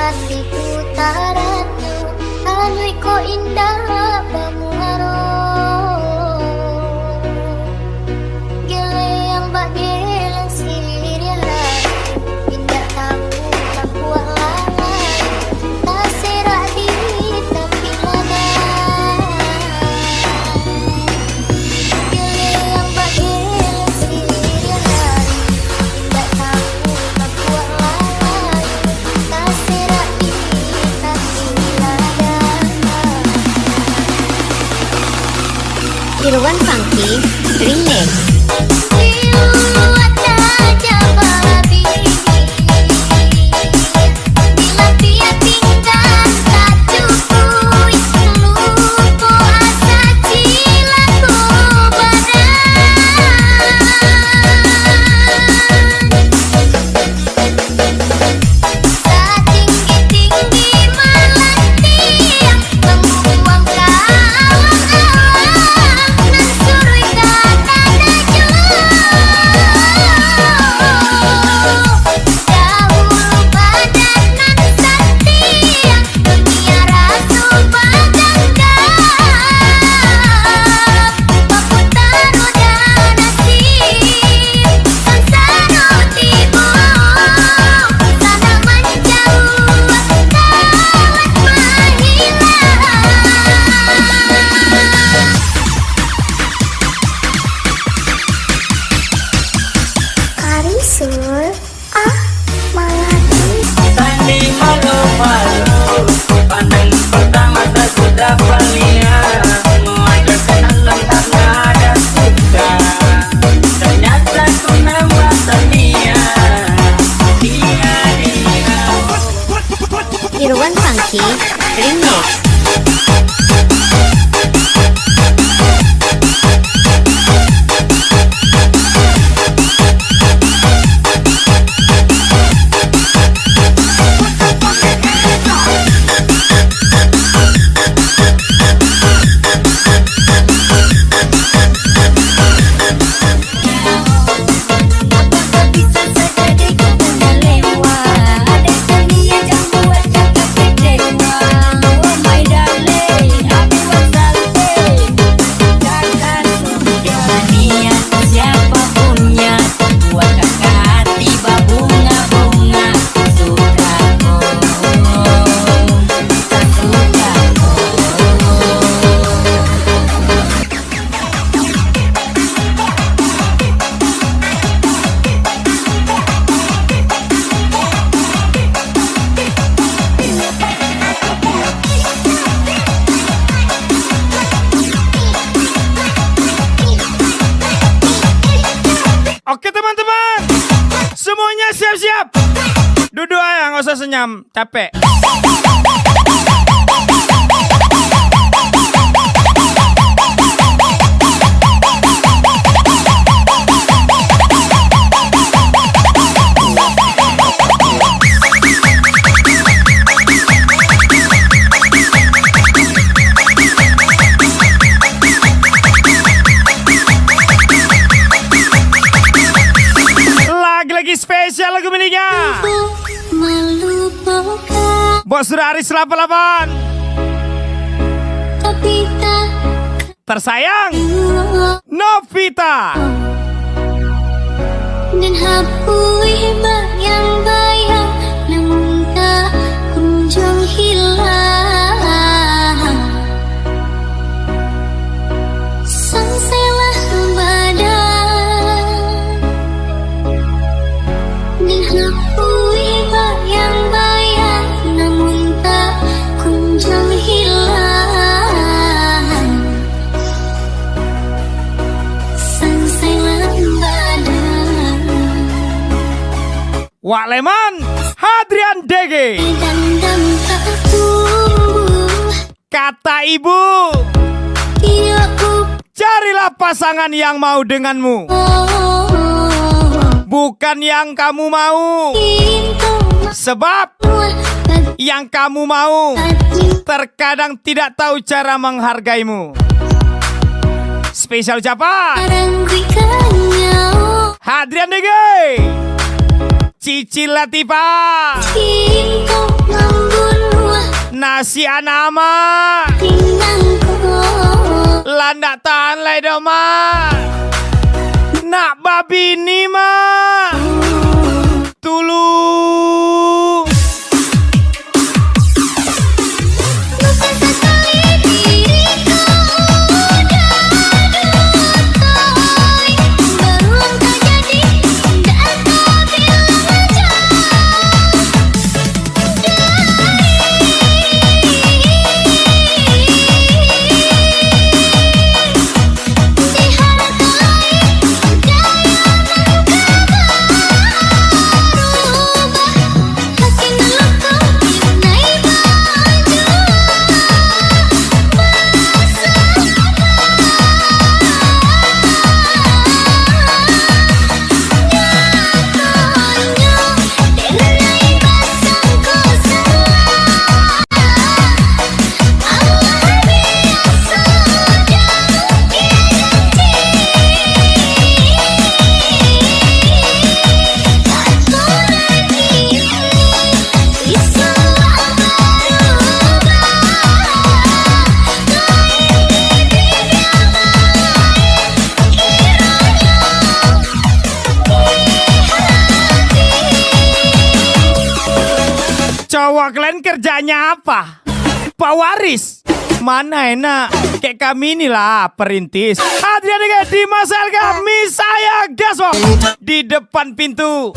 hatiku tarano, anoy ko indah pamungaro. Gele yang bagelang silir hati, indah tahu kapuang lalai, tak serak di tapi mana. Gele yang bagelang silir hati, indah tahu kapuang lalai, tak serak di tapi mana. Irwan Funky Remix. Tani malu-malu, pandang pertama tak sudah lihat, mengajarkan alam karena ada sudah. Ternyata ku nama Tania, dia. Irwan Funky Remix. Oke teman-teman, semuanya siap-siap. Duduk aja, nggak usah senyum, capek. Lagi spesial lagu menikah Bos Sudah Aris 88 tersayang Novita dan hapui bayang-bayang namun tak kunjung hilang. Sangsailah badan dan hapui bayang-bayang namun tak kunjung hilang. Sangsailah badan. Wak Leman Hadrian DG. Kata ibu, carilah pasangan yang mau denganmu, bukan yang kamu mau. Sebab yang kamu mau terkadang tidak tahu cara menghargaimu. Spesial ucapan Hadrian DG, Cici Latifah. Masih anama Tingangku landak tahan lai doma. Nak babi ni ma tulu. Bukan sekali diriku dadutoy. Berulang tak jadi, tak kau bilang aja. Cowok kalian kerjanya apa? Pak Waris? Mana enak? Kayak kami inilah perintis. Adrian Dimas Elga Misaya Gaswo di depan pintu.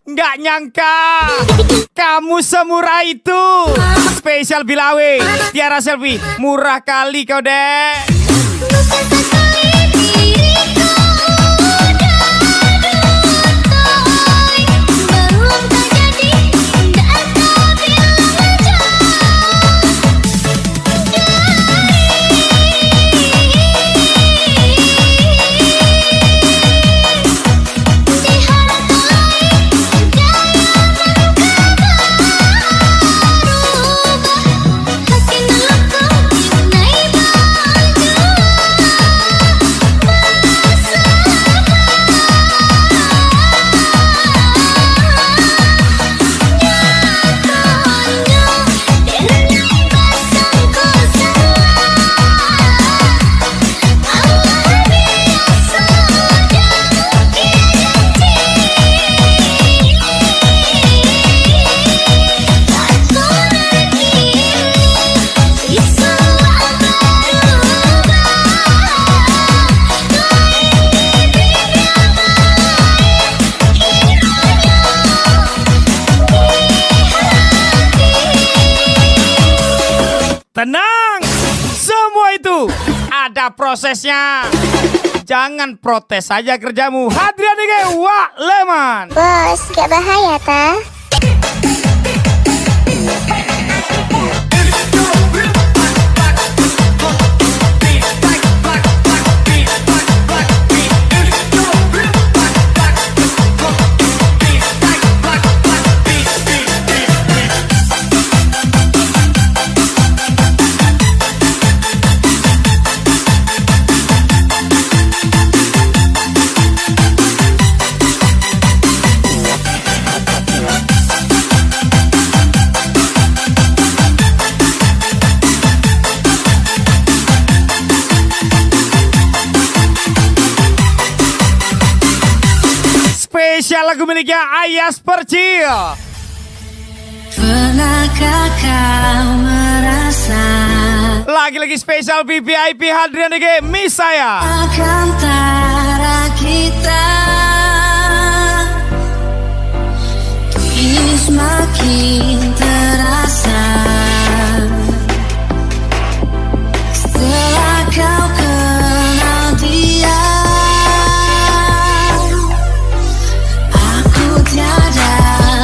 Nggak nyangka kamu semurah itu. Spesial Bilawe Tiara Selfie. Murah kali kau dek. Bukan sekali diriku dadutoy. Berulang tak jadi, tak kau bilang aja. Tenang, semua itu ada prosesnya. Jangan protes saja kerjamu. Hadrian Ege Wak Leman. Bos, gak bahaya ta? Spesial lagu miliknya Ayas Percil. Pernahkah kau merasa Lagi-lagi spesial VVIP Hadrian Ege Misaya. antara kita kini semakin terasa setelah kau kenal dia. Aku tiada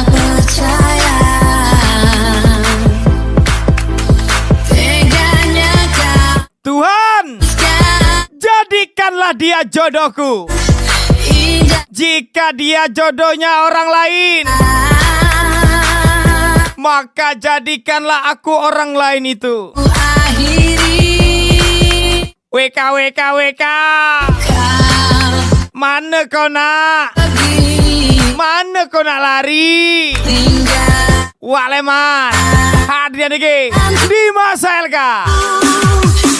percaya teganya kau Tuhan, jadikanlah dia jodohku. indah. Jika dia jodohnya orang lain, maka jadikanlah aku orang lain itu. Akhiri WK WK WK. kau Mana kau nak? pergi Mana kau nak lari? tinggal Waleman Adrian iki Dimas Elka.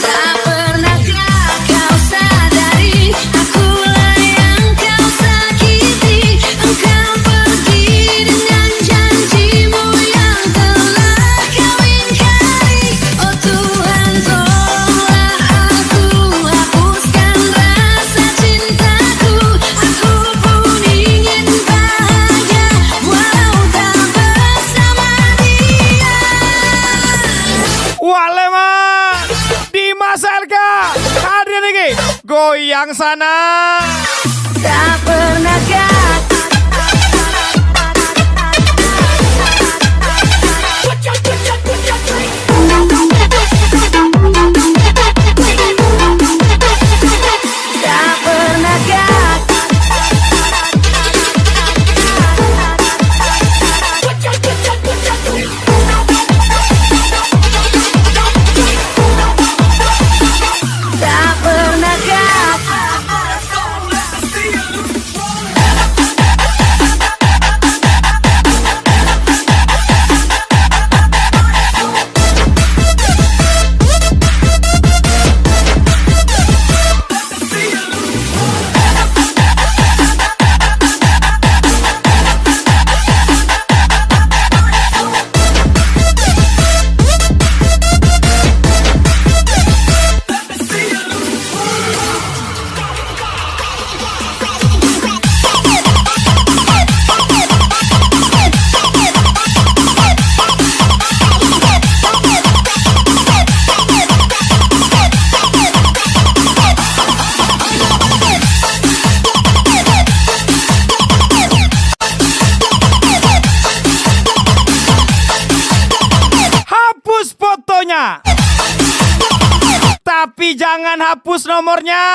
Tak pernahkah kau sadari akulah yang kau sakiti. Engkau pergi dengan janjimu yang telah kau ingkari. Oh Tuhan, tolonglah aku, hapuskan rasa cintaku. Aku pun ingin bahagia walau tak bersama dia. Waleman Dimas Elka Adrian iki goyang sana. Tak pernahkah tak pernahkah tak pernahkah Hapus fotonya, tapi jangan hapus nomornya.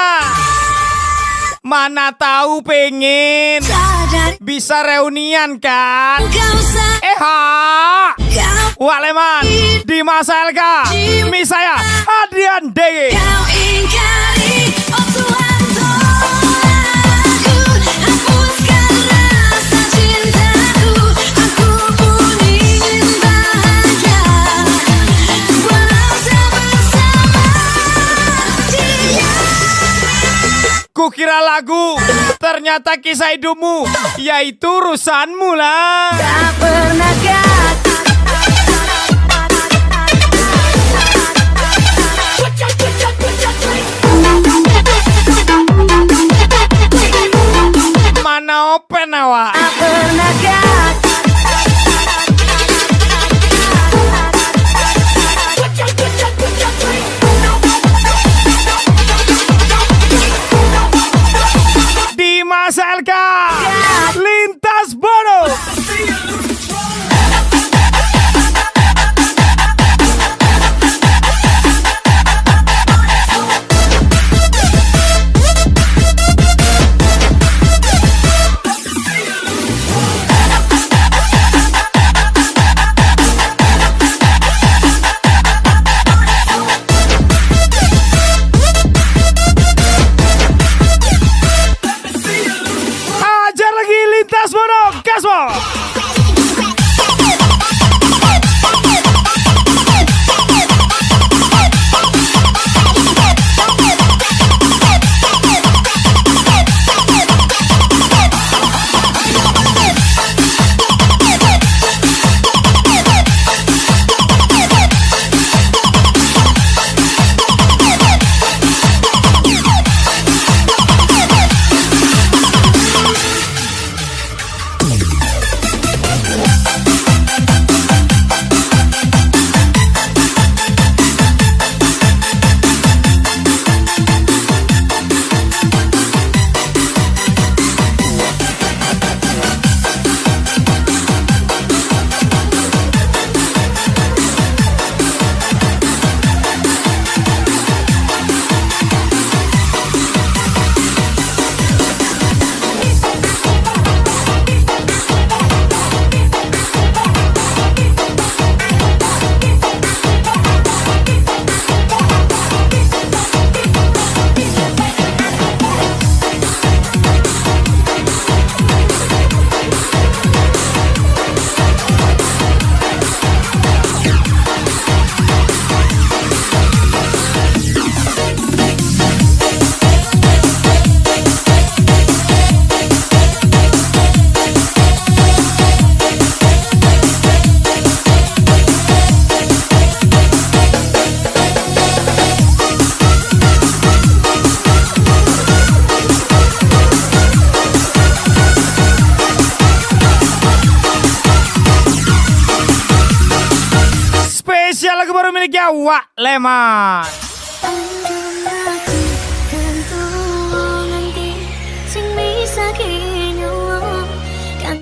Mana tahu pengen sadar bisa reunian kan? kau Ha kau Waleman Dimas Elka Misaya Adrian Dege. kau ingkari. Oh Tuhan, tolong aku, hapuskan rasa cintaku. Aku pun ingin bahagia walau tak bersama dia. Kukira lagu, ternyata kisah hidupmu yaitu urusanmu lah. Tak pernahkah Mana open awak? tak pernahkah Dimas Elka Lintas Bono. Spesial lagu baru miliknya Wak Leman.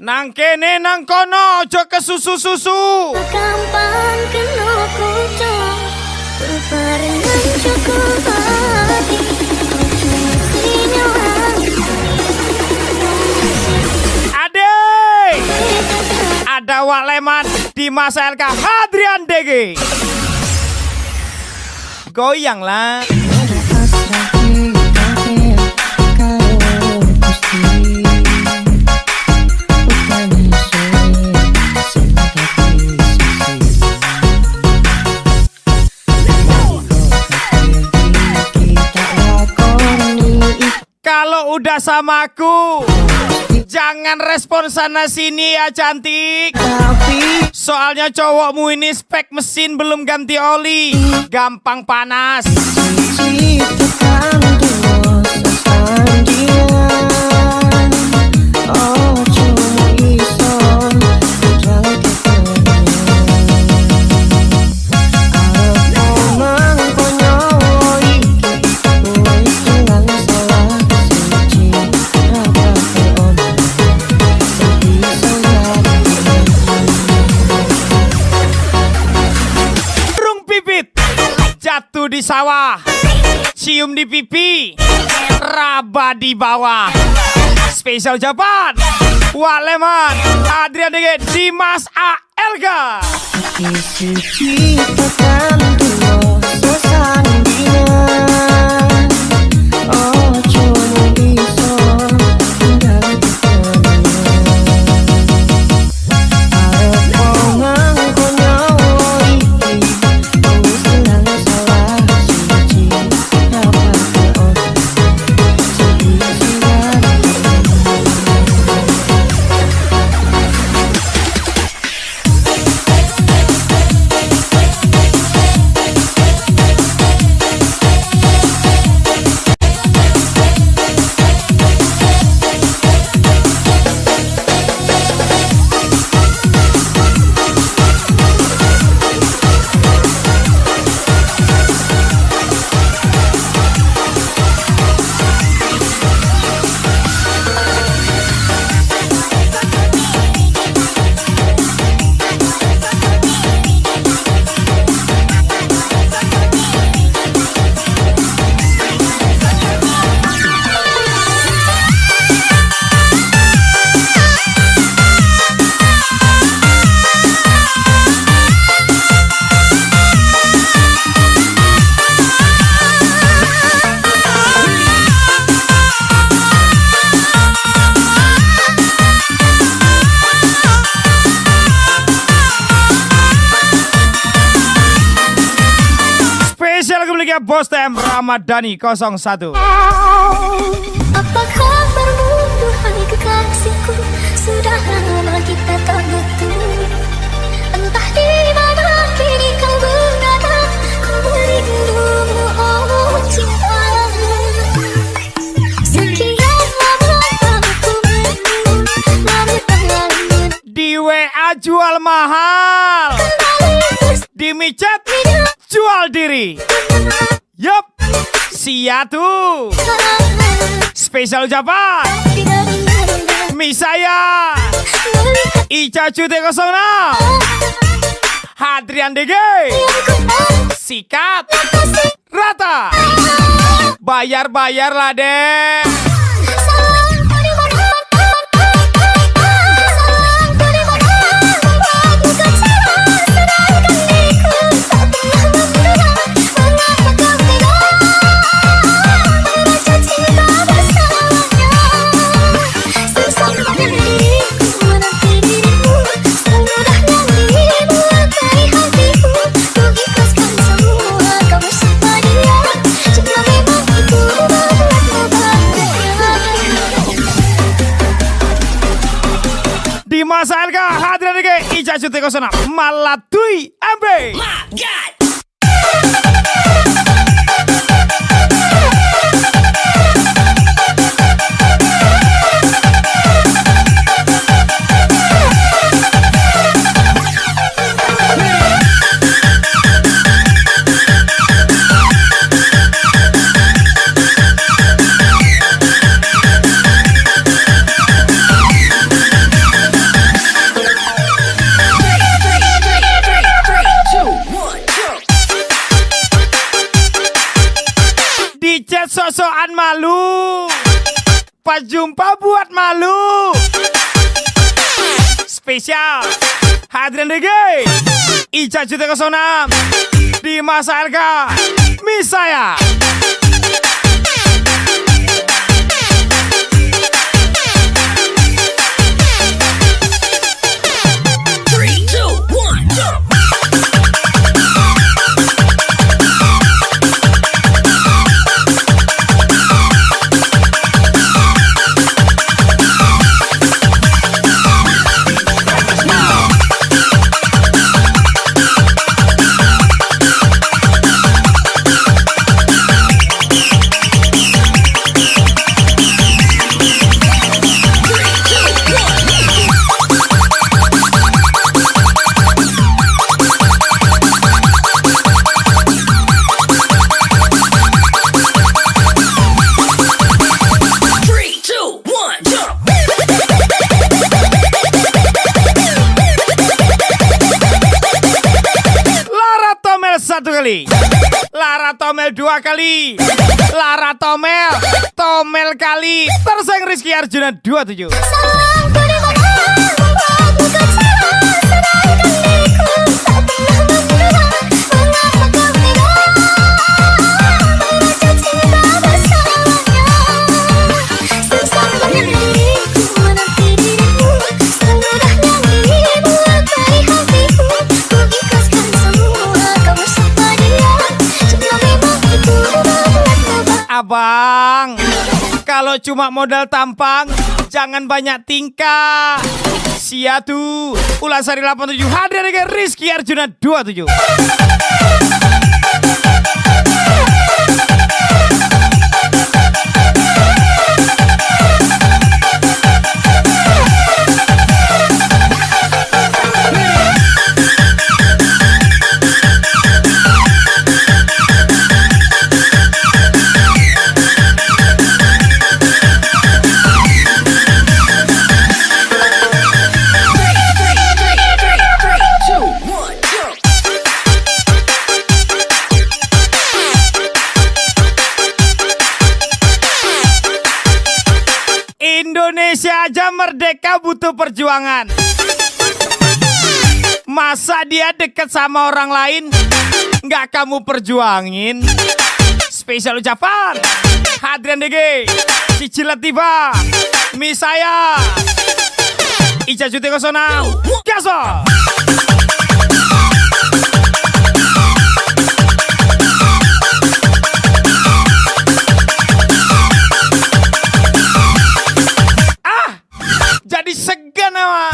Nang kene nang kono ojo kesusu-susu. Kapan kena kuco berbarengan cukup hati. Adek, ada Wak Leman di masa LK Hadrian DG. Goyang lah. Kalau udah samaku, jangan respon sana sini ya cantik. Soalnya cowokmu ini spek mesin belum ganti oli, gampang panas. Jatuh di sawah, cium di pipi, raba di bawah. Spesial ucapan Wak Leman, Hadrian DG, Dimas ALga. Bos TM Ramadhani 01. Apa kabarmu duhai kekasihku? Sudah lama kita tak bertemu. Entah di mana kini kau berada. Ku merindumu oh cinta. Sekian lama aku menunggu. Di WA jual mahal, di micet jual diri. Yup, sia tuh. Spesial ucapan Misaya Ica Cute 06, Hadrian DG, sikat rata. Bayar-bayar lah deh. Masa LK Hadrian DG, Ica Cute 06, Malatui MB. sosokan malu. Pas jumpa buat malu. Spesial Hadrian Dege, Ica Cuti 06, Dimas Alga, Misaya. Satu kali, Lara Tomel dua kali, Lara Tomel, Tomel kali, Terseng Rizky Arjuna 27. Sayangku di mana membuatmu kecewa. Sedangkan diriku tak pernah berubah. Mengapa kau tidak membaca cinta bersamanya? Sesungguhnya diriku menanti dirimu. Semudahnya dirimu lepari hatiku. Ku ikhlaskan semua kau bersama dia. Jika memang itu membuatmu Abang, kalau cuma modal tampang, jangan banyak tingkah. Sia tuh, Ulasari 87, hadir dengan Rizky Arjuna 27. Indonesia aja merdeka butuh perjuangan. Masa dia deket sama orang lain nggak kamu perjuangin? Spesial ucapan Hadrian Dege, Cici Latifa, Misaya, Ica Cuti 06, Gasol. Jadi segan ama.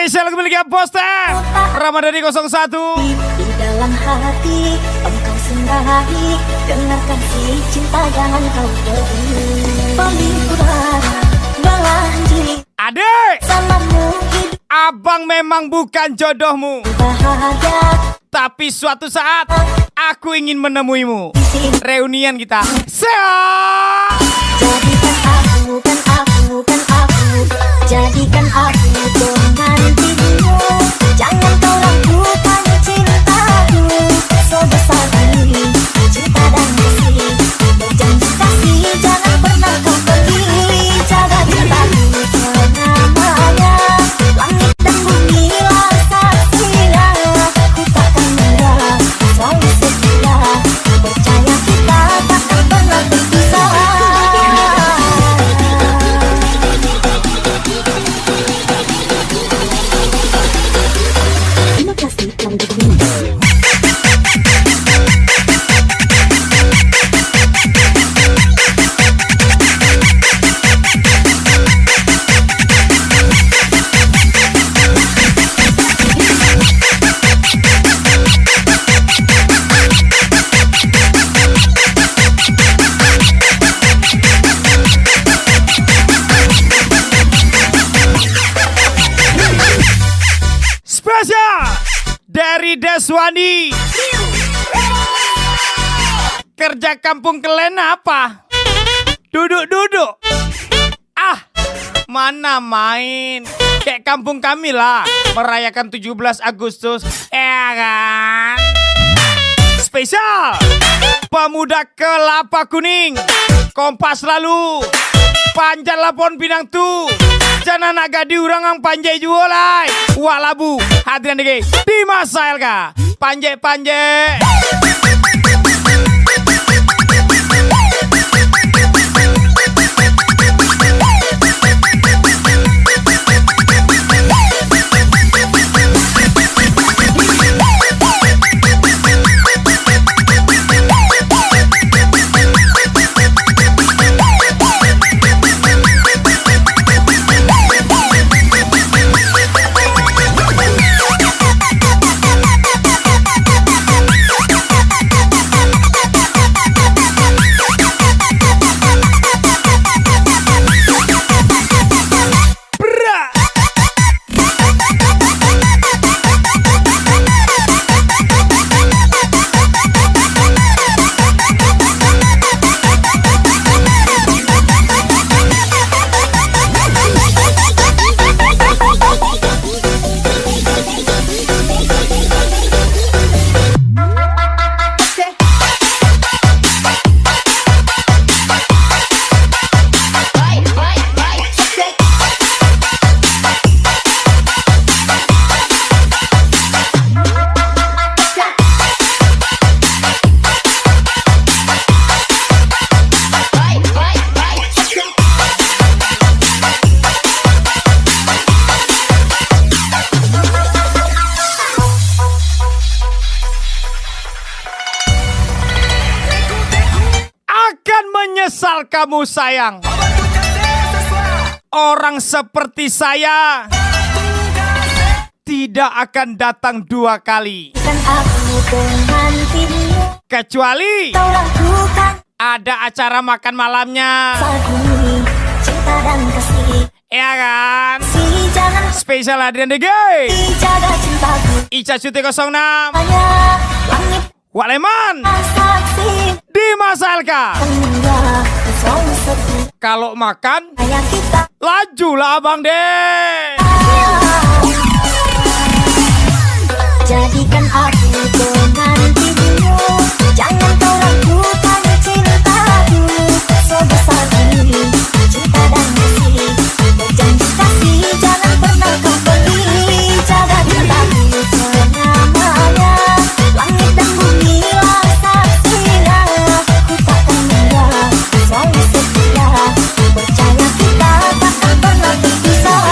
Spesial kembali Bos Teh Ramadhani 01. Di dalam hati engkau sendiri, dengarkan si cinta jangan kau pergi. Pemikiran berlanjut Adek, samamu hidup abang memang bukan jodohmu, bahagia. tapi suatu saat aku ingin menemuimu. Di sini Reunian kita. Sehat. jadikan aku kan aku kan aku, jadikan aku pengantinmu. Jangan kau ragukan cintaku, sebesar ini cinta dan kasih. Berjanji kasih jangan pernah kau pergi. Jaga cintaku selamanya, langit dan bumi lah saksinya. Ku takkan menyerah, selalu setia. Percaya kita takkan pernah berpisah. Terima kasih telah mendukung. Spesial dari Deswandi. Kerja kampung kalian apa? Duduk-duduk. Ah, mana main. Kayak kampung kami lah, merayakan 17 Agustus. Kan? Spesial pemuda kelapa kuning, Kompas lalu panjat lapon pinang tu. Jangan nak gadi orang yang panjai jualai. Wak labu Hadrian Dege di masa Elga. Panjai-panjai. Menyesal kamu sayang. Orang seperti saya tidak akan datang dua kali. Kan aku pengantinmu, Kecuali kau lakukan ada acara makan malamnya. saat ini cinta dan kasih. Ya kan? Si jangan Spesial Adrian Dege, jaga cintaku Ica Cuti 06, hanya langit Waleman saksi. di masa Elka. Enggak selalu sepi Kalau makan, kayak kita. lajulah abang deh. Jadikan aku pengantinmu, jangan kau ragukan cintaku. Sebesar ini cinta dan kasih. Berjanji kasih jangan pernah kau pergi. Jaga cintaku selamanya, langit dan bumi lah saksinya. Ku takkan menyerah, selalu setia. Percaya kita takkan pernah berpisah.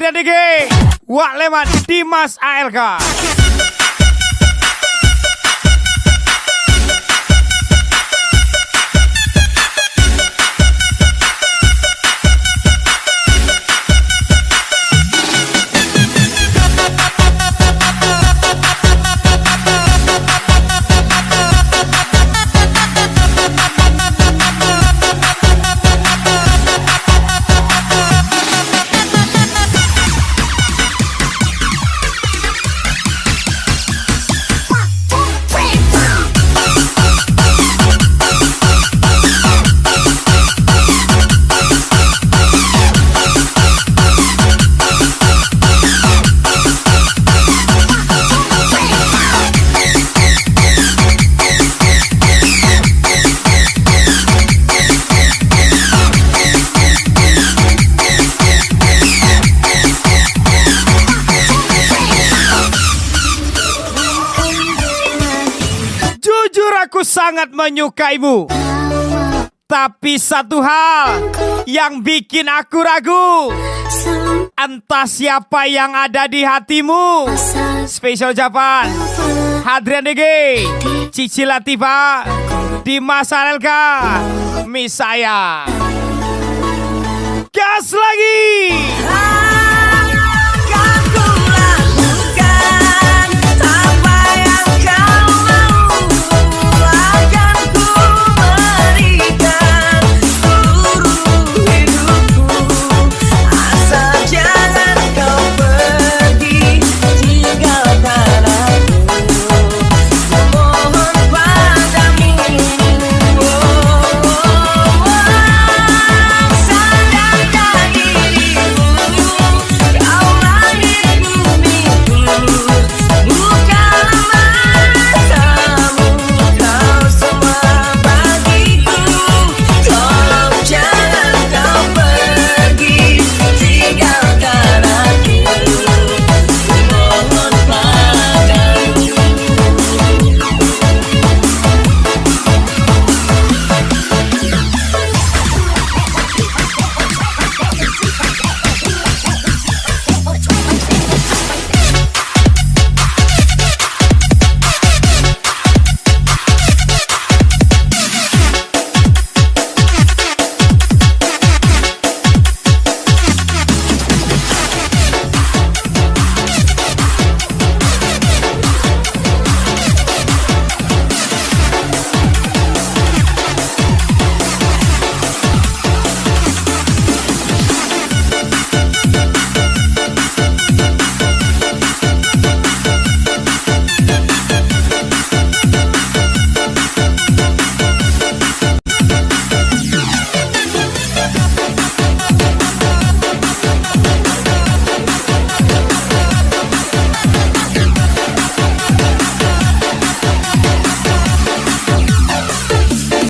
Adrian DG, Wak Leman, Dimas ALK. Jujur aku sangat menyukaimu. Tapi satu hal yang bikin aku ragu, entah siapa yang ada di hatimu. Spesial Japan, Adrian DG, Cici Latifa, Dimas ALK, Misaya. Gas lagi.